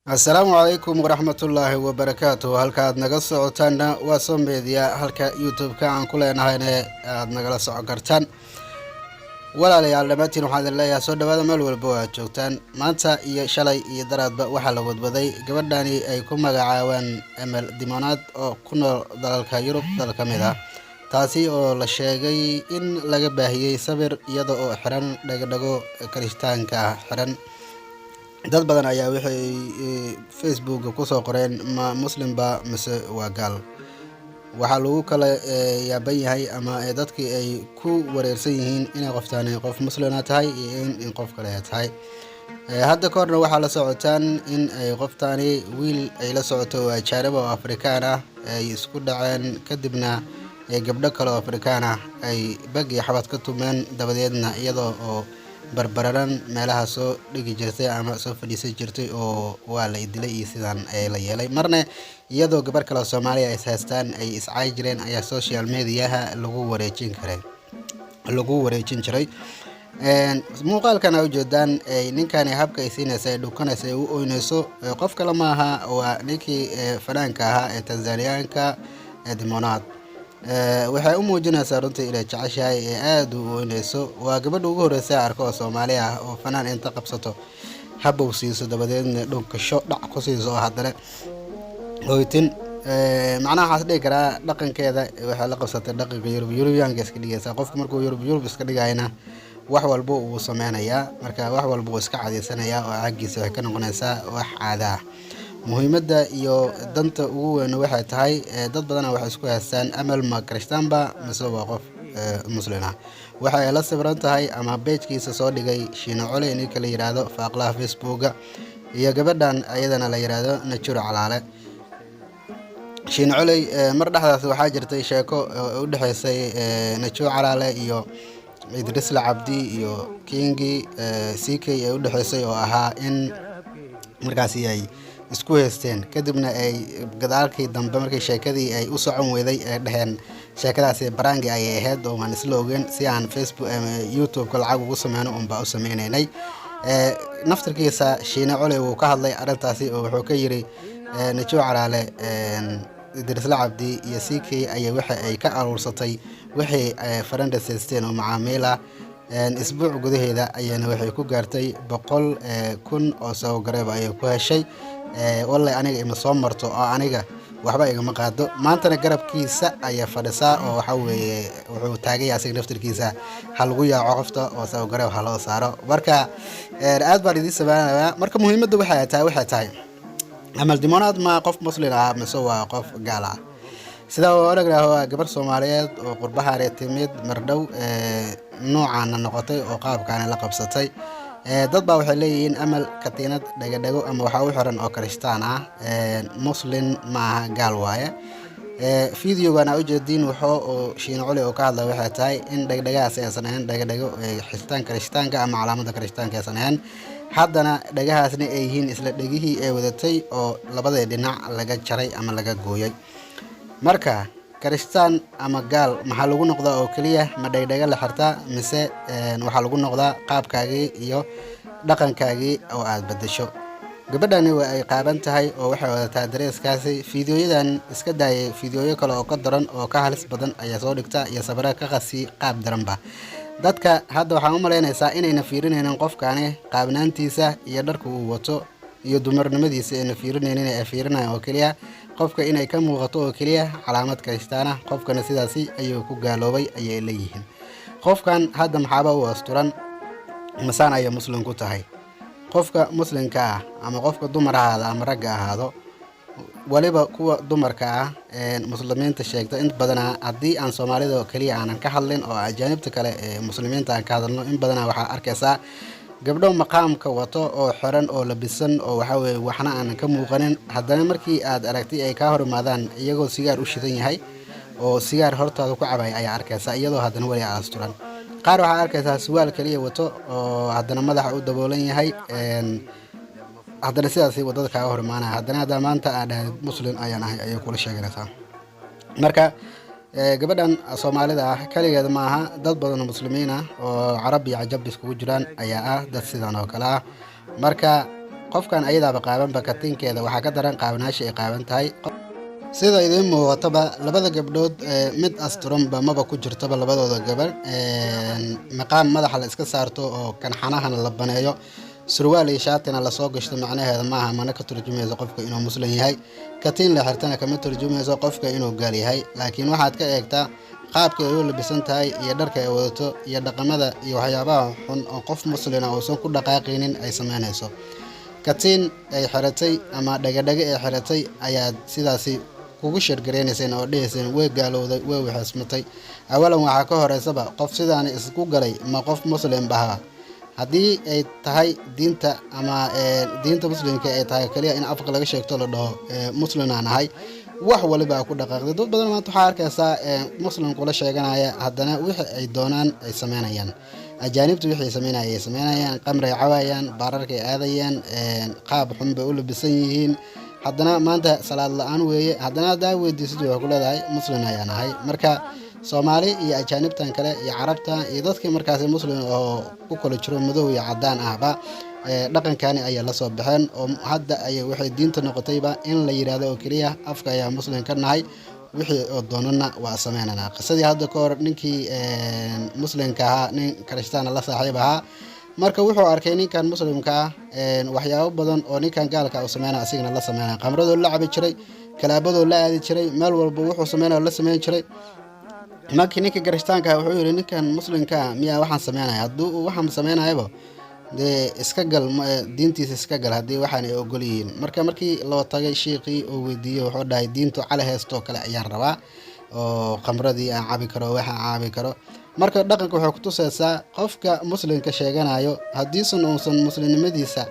السلام عليكم ورحمة الله وبركاته. هلكا أد نقل سعوتان واسم بيديا هلكا يوتيوب كان كلنا هاي أد نقل سعوكرتان ولا لي علمتين وحاد الله يا سود هذا مال والبوا جوتان ما أنت شلي يدرات وحلا ودبدي قبل داني أي كم عاون أمل ديمونات أو كنا ذلك يوروب ذلك مذا taasi oo la sheegay in laga baahiyay sawir iyada oo xiran dhagdhago kristaanka xiran dad badan ayaa waxay Facebook ku soo qoreen ma muslim ba mise waa gaal waxa lagu kala yaaban yahay ama dadkii ay ku wareersan yihiin inay qoftaani qof muslina tahay iyo in qof kale tahay hadda koorna waxa la socotaan in ay qoftaani wiil ay la socoto waa jaaraba oo Afrikaan ah ay isku dhaceen kadibna gabdho kale oo Afrikaan ah ay bagi xabad ka tumeen dabadeedna iyadoo oo barbararan meelaha soo dhigi jirtay ama soo fadhiisay jirtay oo waa la idilay iyo sidaan ay la yeelay marna iyadoo gabar kale oo Soomaaliya ay haystaan ay iscaay jireen ayaa social media lagu wareejin jiray muuqaalkan ay ujeedaan ninkani habka ay siinaysa dhukanaysa u oynayso qof kale ma aha waa ninkii fanaanka ahaa ee Tanzaniyaanka Dimonad waxay u muujinaysaa runtii inay jeceshahay aad u weynayso waa gabadha ugu horreysay arko oo Soomaali ah oo fanaan inta qabsato habow siiso dabadeedna dhunkasho dhac ku siiso haddana hooytin macnaha xas dhig kara dhaqankeeda waxa la qabsatay dhaqanka Yurubiyaanka iska dhigaysa qofku markuu Yurub iska dhigayna wax walba uu sameeynaya marka wax walba uu iska cadeysanayaa oo aagiisa waxay ka noqonaysaa wax caada ah muhiimadda iyo danta ugu weyn waxay tahay dad badan waxay isku haystaan amal ma kristaanba mise waa qof muslina waxay la sawran tahay ama page-kiisa soo dhigay Shiina Cole in kala yiraahdo faaqlaha Facebook iyo gabadhan ayadana la yiraahdo Najur Calaale Shiina Cole mar dhaxdaas waxaa jirtay sheeko u dhaxaysay Najur Calaale iyo Idris Cabdi iyo Kingi CK ay u dhaxaysay oo ahaa in markaas ay isku haysteen kadibna ay gadaalkii dambe markay sheekadii ay u socon weeday ee dhaheen sheekadaasi baraangi ay ahayd oo aan isla ogeyn si aan Facebook ama YouTube ka lacag ugu sameeyno baa u sameeynay naftarkiisa Shiina Cole uu ka hadlay arintaasi oo wuxuu ka yiri Najoo Calaale Idris Cabdi iyo CK ay waxa ay ka aruursatay wixii farandaysteen oo macaamila isbuuc gudaheeda ayana waxay ku gaartay 100,000 oo soo gareeb ay ku heshay wallahi aniga ima soo marto oo aniga waxba igama qaado maantana garabkiisa ayaa fadhisaa oo waxa weeye wuxuu taagay asig naftirkiisa hal ugu yaaco qofta oo soo gareeb hal oo saaro marka aad baan idin sameeynaa marka muhiimaddu waxay tahay amal Dimonad ma qof muslim ah mise waa qof gaal ah sida oo aragnayo gabar Soomaaliyeed oo qurbaha timid mardhow noocan noqotay oo qaabkan la qabsatay dad baa waxay leeyihiin amal katiinad dhagadhago ama waxa uu xiran oo kristaan ah muslim ma gaal waaye fiidiyogan u jeedin wuxuu Shiina Cole oo ka hadlay waxay tahay in dhagadhagaas ay saneen dhagadhago kristaanka ama calaamada kristaanka ay saneen haddana dhagahaasna ay yihiin isla dhagihii ay wadatay oo labada dhinac laga jaray ama laga gooyay marka kristaan ama gaal maxaa lagu noqdaa oo kaliya ma dhagadhaga la xirtaa mise waxa lagu noqdaa qaabkaagii iyo dhaqankaagii oo aad bedesho gabadhani waa ay qaaban tahay oo waxay wadataa dareeskaasi fiidiyoyadan iska daayay fiidiyoyo kale oo ka daran oo ka halis badan ayaa soo dhigta iyo sabara ka qasi qaab daranba dadka hadda waxaan u maleynaysaa inayna fiirinaynin qofkaani qaabnaantiisa iyo dharka uu wato iyo dumarnimadiisa inay fiirinaynin ay fiirinayaan oo kaliya qofka inay ka muuqato oo kaliya calaamad kristaana qofkana sidaasi ayuu ku gaaloobay ayay leeyihiin qofkan hadda maxaaba u asturan masaan ay muslim ku tahay qofka muslimka ah ama qofka dumar ahaado ama rag ahaado waliba kuwa dumarka ah muslimiinta sheegta in badan hadii aan Soomaalida kaliya aanan ka hadlin oo ajaanibta kale muslimiinta aan ka hadalno in badan waxa arkaysaa gabdho maqaamka wato oo xiran oo labisan oo waxa weey waxna aan ka muuqanin haddana markii aad aragtay ay ka hormaadaan iyagoo sigaar u shidan yahay oo sigaar hortaada ku cabay ayaa arkaysaa iyadoo haddana wali aasturan qaar waxa arkaysaa suwaal kaliya wato oo haddana madaxa u daboolan yahay haddana sidaas wadada ka hormaana haddana maanta aan muslim ayaan ahay ayay kula sheeganaysaa marka gabadhan Soomaalida ah kaligeed ma aha dad badan oo muslimiin ah oo Carab iyo Cajab isku jiraan ayaa ah dad sidan oo kala marka qofkan ayadaaba qaabanba katiinkeeda waxaa ka daran qaabanaasha ay qaaban tahay. sida idiin muuqataba labada gabdhood mid asturanba maba ku jirtaba labadooda gabadh, maqaam madaxa la iska saarto oo kan xanahana la baneeyo, surwaal iyo shaatina lasoo gashto macnaheeda maaha mana ka turjumayso qofka inuu muslim yahay. katiin la xirtana kama turjumayso qofka inuu gaal yahay, laakiin waxaad ka eegtaa qaabka ay u labisan tahay iyo dharka ay wadato iyo dhaqamada iyo waxyaabaha xun oo qof muslina uusan ku dhaqaaqaynin ay samaynayso. katiin ay xiratay ama dhagadhaga ay xiratay ayaad sidaasi kugu sheergareynayseen oo dhihayseen way gaalowday way waxismatay. awalan waxaa ka horeysaba qof sidaan isku galay ma qof muslim baha. haddii ay tahay diinta ama diinta muslimka ay tahay kaliya in afka laga sheegto la dhaho muslimaan ahay, wax waliba ku dhaqaaqday. dad badan maanta waxaa arkaysaa muslim kula sheeganaya haddana wixii ay doonaan ay sameynayaan. ajaanibtu wixii ay sameynayaan qamray cawaayaan, baararkay aadayaan, qaab xun bay u labisan yihiin. haddana maanta salaad la-aan weeye, haddana haddaa weydiisad waxay ku leedahay muslim ayaan ahay. marka Soomaali iyo ajaanibtan kale iyo carabta iyo dadkii markaas muslim oo ku kala jiro madow iyo cadaan ahba dhaqankani ayaa la soo baxeen oo hadda ay waxay diinta noqotayba in la yiraahdo oo kaliya afka ayaa muslim ka nahay, wixii oo doonana waa sameynana. qisadii hadda ka hor ninkii muslimka ahaa nin kristaan la saaxiib ahaa, marka wuxuu arkay ninkan muslimka ah waxyaabo badan oo ninkan gaalka uu sameynaa asigana la sameynaa. qamradoo la cabi jiray, kalaabadoo la aadi jiray, meel walba wuxuu sameynaa la sameyn jiray. markii ninka kiristaanka wuxuu yiri ninkan muslimka miyaa waxaan sameynaya, hadduu waxaan sameynayaba dee iska gal diintiisa iska gal haddii waxaan ay ogol yihiin. markii loo tagay sheekii oo weydiiyey wuxuu dhahay diintu cali heestoo kale ayaan rabaa oo qamradii aan cabi karo waxaan cabi karo. marka dhaqanka wuxuu ku tusaysaa qofka muslimka sheeganayo haddiisan uusan muslimnimadiisa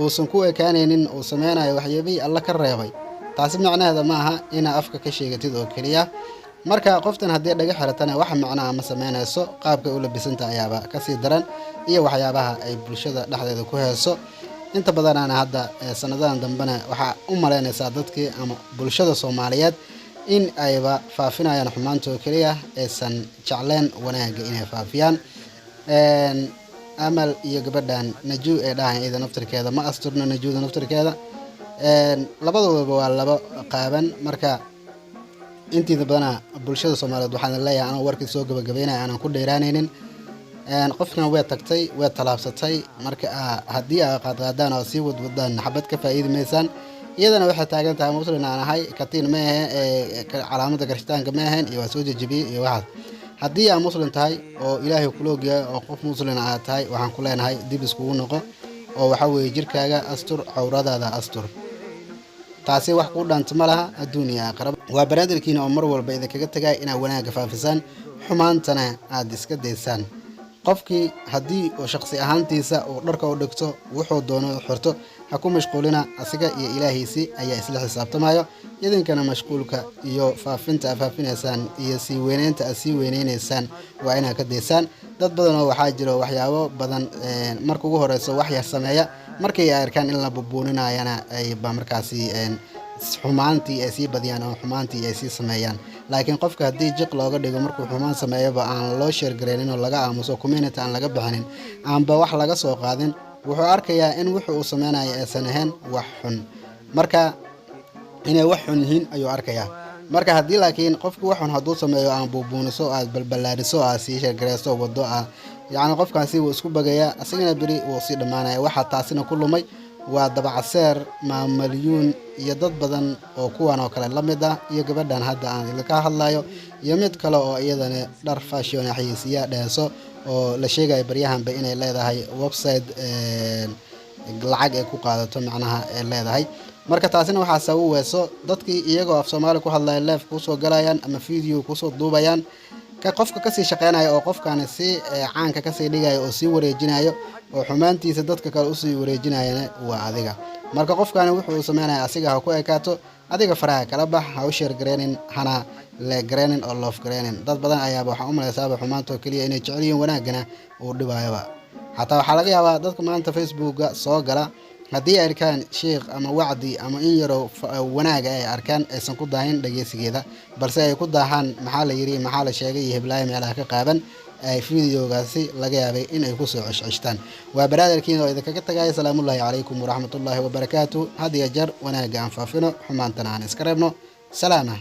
uusan ku ekaanaynin uu sameynayo waxyaabihii alla ka reebay, taasi macnaheeda maaha inaa afka ka sheegatid oo keliya. marka qoftan haddii dhaga xiratana wax macnaa ma sameynayso, qaabka u labisanta ayaaba kasii daran iyo waxyaabaha ay bulshada dhexdeeda ku heeso. inta badanaana hadda sanadadan dambena waxaa u malaynaysaa dadkii ama bulshada Soomaaliyeed in ayba faafinayaan xumaanta oo kaliya aysan jecleen wanaagga inay faafiyaan. amal iyo gabadhan Najuu ee dhahan iyada naftirkeeda ma asturna, Najuuda naftirkeeda labadooduba waa laba qaaban. marka intiida badana bulshada Soomaaliyeed waxaan leeyahay anoo warkii soo gabagabeynaya aanan ku dheeraanaynin. qofkan way tagtay way talaabsatay, marka haddii aad qaadaan oo sii wadwadaan xabad ka faa'iidi maysaan. iyadana waxay taagan tahay muslim aan ahay, katiin ma ahe calaamada kirishtaanka ma ahayn iyo waa soo jejebiyey iyo waxaas. haddii aad muslim tahay oo ilaahay kula ogyahay oo qof muslim aad tahay, waxaan ku leenahay dib iskugu noqo oo waxa weeye jirkaaga astur, cawradaada astur. taasi wax ku dhaanta ma laha adduun iyo aakhiraba. waa baraadarkiina oo mar walba idinkaga tagay inaad wanaagga faafisaan, xumaantana aad iska daysaan. qofkii haddii uu shakhsi ahaantiisa uu dharka u dhigto wuxuu doono xirto, ha ku mashquulina, asiga iyo ilaahiisi ayaa isla xisaabtamayo. idinkana mashquulka iyo faafinta aad faafinaysaan iyo sii weynaynta aad sii weynaynaysaan waa inaad ka daysaan. dad badan oo waxaa jiro waxyaabo badan marka ugu horeyso wax yar sameeya, markay arkaan in la bubuuninayana ay ba markaasi xumaantii ay sii badiyaan oo xumaantii ay sii sameeyaan. laakiin qofka haddii jiq looga dhigo markuu xumaan sameeyaba aan loo sheergareynin oo laga aamuso, community aan laga bixinin, aanba wax laga soo qaadin, wuxuu arkayaa in wixii uu sameynayo aysan ahayn wax xun, marka inay wax xun yihiin ayuu arkayaa. marka haddii laakiin qofku wax xun hadduu sameeyo aan buubuuniso, aad balballaariso, aad sii sheergareyso wado yacni qofkaasi wuu isku bagayaa, asigana beri wuu sii dhammaanaya. waxaa taasina ku lumay waa dabacaseer maamalyuun iyo dad badan oo kuwan oo kale la mid ah, iyo gabadhan hadda aan idinka hadlayo iyo mid kale oo iyadana dhar fashion xayisiya dheeso oo la sheegay baryahanba inay leedahay website lacag ay ku qaadato macnaha ay leedahay. marka taasina waxaa sabab weeso dadkii iyagoo af Soomaali ku hadlaya live ku soo galayaan ama video ku soo duubayaan, ka qofka ka sii shaqeynaya oo qofkan si caanka ka sii dhigayo oo sii wareejinayo oo xumaantiisa dadka kale u sii wareejinayana waa adiga. marka qofkan wuxuu sameeynaya asiga ha ku ekaato, adiga faraha kala bax, ha u share gareenin, hana la gareenin oo love gareenin. dad badan ayaa waxa u maleysaa xumaanto kaliya inay jecel yihiin wanaagana uu dhibaayaba. xataa waxaa laga yaabaa dadka maanta Facebook-ga soo gala haddii ay arkaan sheekh ama wacdi ama in yaro wanaaga ay arkaan aysan ku daahin dhageysigeeda, balse ay ku daahaan maxaa la yiri maxaa la sheegay iyo heblaayo meelaha ka qaaban ay fiidiyogaasi laga yaabay in ay ku soo ceshceshtaan waa baraadarkiina oo idinkaga tagaaya salaamullaahi calaykum waraxmatullaahi wabarakaatu had iyo jeer wanaagga aan faafino xumaantana aan iska reebno salaama